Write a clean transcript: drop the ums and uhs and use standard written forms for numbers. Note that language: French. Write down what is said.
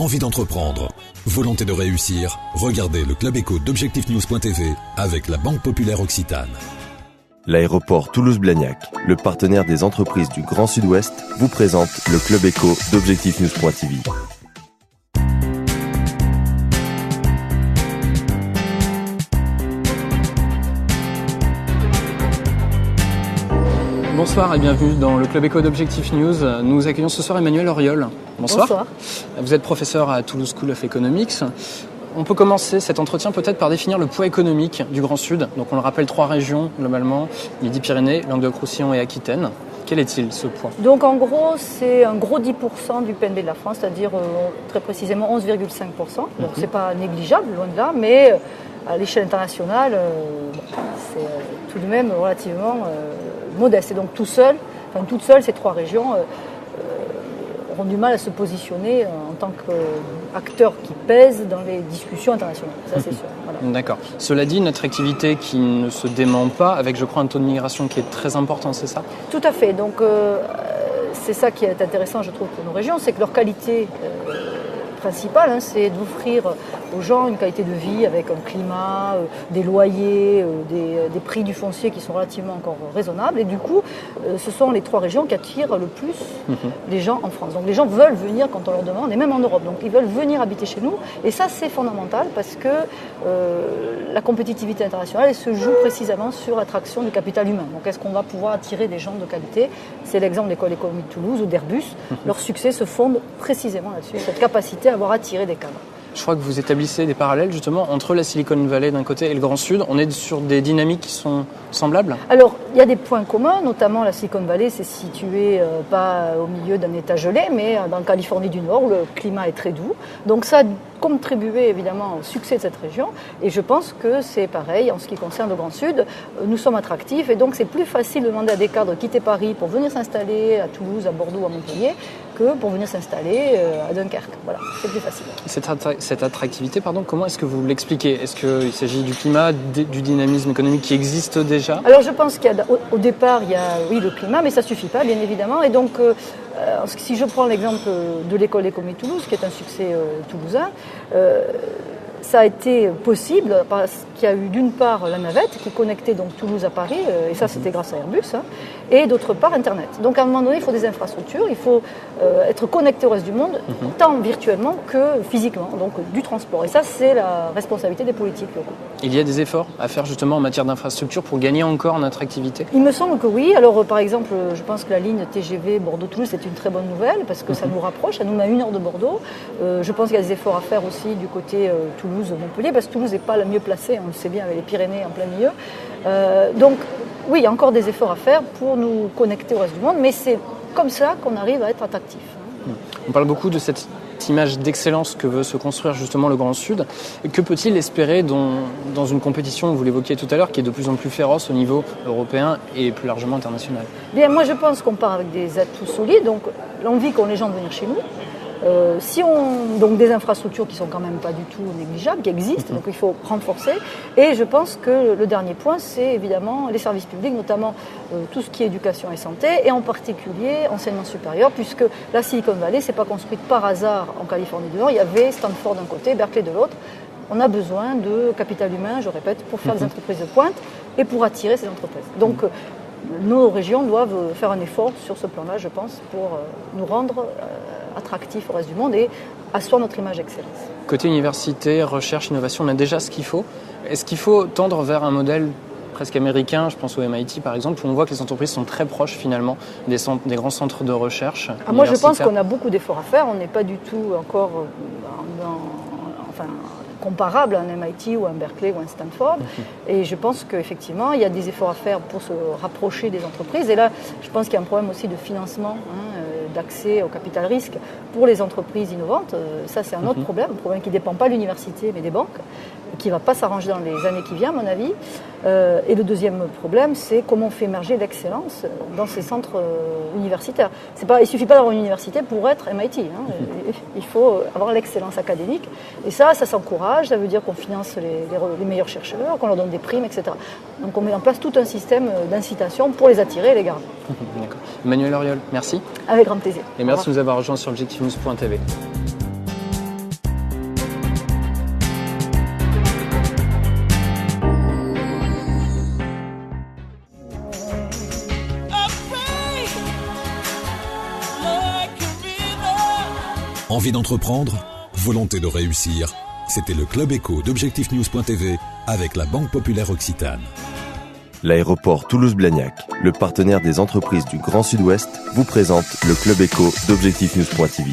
envie d'entreprendre, volonté de réussir, regardez le Club Éco d'Objectif News.tv avec la Banque Populaire Occitane. L'aéroport Toulouse-Blagnac, le partenaire des entreprises du Grand Sud-Ouest, vous présente le Club Éco d'Objectif News.tv. Bonsoir et bienvenue dans le Club Éco d'Objectif News. Nous accueillons ce soir Emmanuel Auriol. Bonsoir. Bonsoir. Vous êtes professeur à Toulouse School of Economics. On peut commencer cet entretien peut-être par définir le poids économique du Grand Sud. Donc on le rappelle, 3 régions globalement, Midi-Pyrénées, Languedoc-Roussillon et Aquitaine. Quel est-il ce poids ? Donc en gros, c'est un gros 10% du PNB de la France, c'est-à-dire très précisément 11,5%. Donc c'est pas négligeable, loin de là, mais à l'échelle internationale, c'est tout de même relativement modeste. Et donc toutes seules, ces 3 régions auront du mal à se positionner en tant qu'acteurs qui pèsent dans les discussions internationales. Ça, c'est sûr. Voilà. D'accord. Cela dit, notre activité qui ne se dément pas, avec, je crois, un taux de migration qui est très important, c'est ça ? Tout à fait. Donc, c'est ça qui est intéressant, je trouve, pour nos régions, c'est que leur qualité principale, c'est d'offrir aux gens une qualité de vie avec un climat, des loyers, des prix du foncier qui sont relativement encore raisonnables. Et du coup, ce sont les 3 régions qui attirent le plus les gens en France. Donc les gens veulent venir quand on leur demande, et même en Europe. Donc ils veulent venir habiter chez nous. Et ça, c'est fondamental parce que la compétitivité internationale, elle se joue précisément sur l'attraction du capital humain. Donc est-ce qu'on va pouvoir attirer des gens de qualité ? C'est l'exemple de l'École économique de Toulouse ou d'Airbus. Leur succès se fonde précisément là-dessus, cette capacité à avoir attiré des cadres. Je crois que vous établissez des parallèles justement entre la Silicon Valley d'un côté et le Grand Sud. On est sur des dynamiques qui sont semblables ? Alors, il y a des points communs, notamment la Silicon Valley, c'est situé pas au milieu d'un État gelé, mais dans la Californie du Nord où le climat est très doux. Donc ça a contribué évidemment au succès de cette région. Et je pense que c'est pareil en ce qui concerne le Grand Sud. Nous sommes attractifs et donc c'est plus facile de demander à des cadres de quitter Paris pour venir s'installer à Toulouse, à Bordeaux, à Montpellier, que pour venir s'installer à Dunkerque. Voilà, c'est plus facile. Cette attractivité, comment est-ce que vous l'expliquez ? Est-ce qu'il s'agit du climat, du dynamisme économique qui existe déjà ? Alors je pense qu'au départ, il y a le climat, mais ça ne suffit pas, bien évidemment. Et donc, si je prends l'exemple de l'École économique Toulouse, qui est un succès toulousain, ça a été possible parce qu'il y a eu d'une part la navette qui connectait donc Toulouse à Paris, et ça c'était grâce à Airbus, et d'autre part Internet. Donc à un moment donné, il faut des infrastructures, il faut être connecté au reste du monde, tant virtuellement que physiquement, donc du transport. Et ça, c'est la responsabilité des politiques locaux. Il y a des efforts à faire justement en matière d'infrastructure pour gagner encore en attractivité ? Il me semble que oui. Alors par exemple, je pense que la ligne TGV Bordeaux-Toulouse, c'est une très bonne nouvelle parce que ça nous rapproche, ça nous met à 1 heure de Bordeaux. Je pense qu'il y a des efforts à faire aussi du côté Toulouse-Montpellier, parce que Toulouse n'est pas la mieux placée, on le sait bien, avec les Pyrénées en plein milieu. Donc oui, il y a encore des efforts à faire pour nous connecter au reste du monde, mais c'est comme ça qu'on arrive à être attractif. On parle beaucoup de cette image d'excellence que veut se construire justement le Grand Sud. Que peut-il espérer dans une compétition, vous l'évoquiez tout à l'heure, qui est de plus en plus féroce au niveau européen et plus largement international ? Bien, moi je pense qu'on part avec des atouts solides, donc l'envie qu'ont les gens de venir chez nous. Donc des infrastructures qui sont quand même pas du tout négligeables, qui existent, donc il faut renforcer. Et je pense que le dernier point, c'est évidemment les services publics, notamment tout ce qui est éducation et santé, et en particulier enseignement supérieur, puisque la Silicon Valley s'est pas construite par hasard en Californie du Nord. Il y avait Stanford d'un côté, Berkeley de l'autre. On a besoin de capital humain, je répète, pour faire des entreprises de pointe et pour attirer ces entreprises. Donc nos régions doivent faire un effort sur ce plan-là, je pense, pour nous rendre attractifs au reste du monde et asseoir notre image d'excellence. Côté université, recherche, innovation, on a déjà ce qu'il faut. Est-ce qu'il faut tendre vers un modèle presque américain, je pense au MIT par exemple, où on voit que les entreprises sont très proches finalement des grands centres de recherche? Moi je pense qu'on a beaucoup d'efforts à faire, on n'est pas du tout encore comparable à un MIT ou un Berkeley ou un Stanford. Et je pense qu'effectivement, il y a des efforts à faire pour se rapprocher des entreprises. Et là, je pense qu'il y a un problème aussi de financement, d'accès au capital risque pour les entreprises innovantes. Ça, c'est un autre problème, un problème qui ne dépend pas de l'université, mais des banques, qui ne va pas s'arranger dans les années qui viennent, à mon avis. Et le deuxième problème, c'est comment on fait émerger l'excellence dans ces centres universitaires. Il ne suffit pas d'avoir une université pour être MIT. Il faut avoir l'excellence académique. Et ça s'encourage. Ça veut dire qu'on finance les meilleurs chercheurs, qu'on leur donne des primes, etc. Donc on met en place tout un système d'incitation pour les attirer et les garder. D'accord. Emmanuel Auriol, merci. Avec grand plaisir. Et merci de nous avoir rejoints sur objectifnews.tv. Envie d'entreprendre? Volonté de réussir? C'était le Club Éco d'ObjectifNews.tv avec la Banque Populaire Occitane. L'aéroport Toulouse-Blagnac, le partenaire des entreprises du Grand Sud-Ouest, vous présente le Club Éco d'ObjectifNews.tv.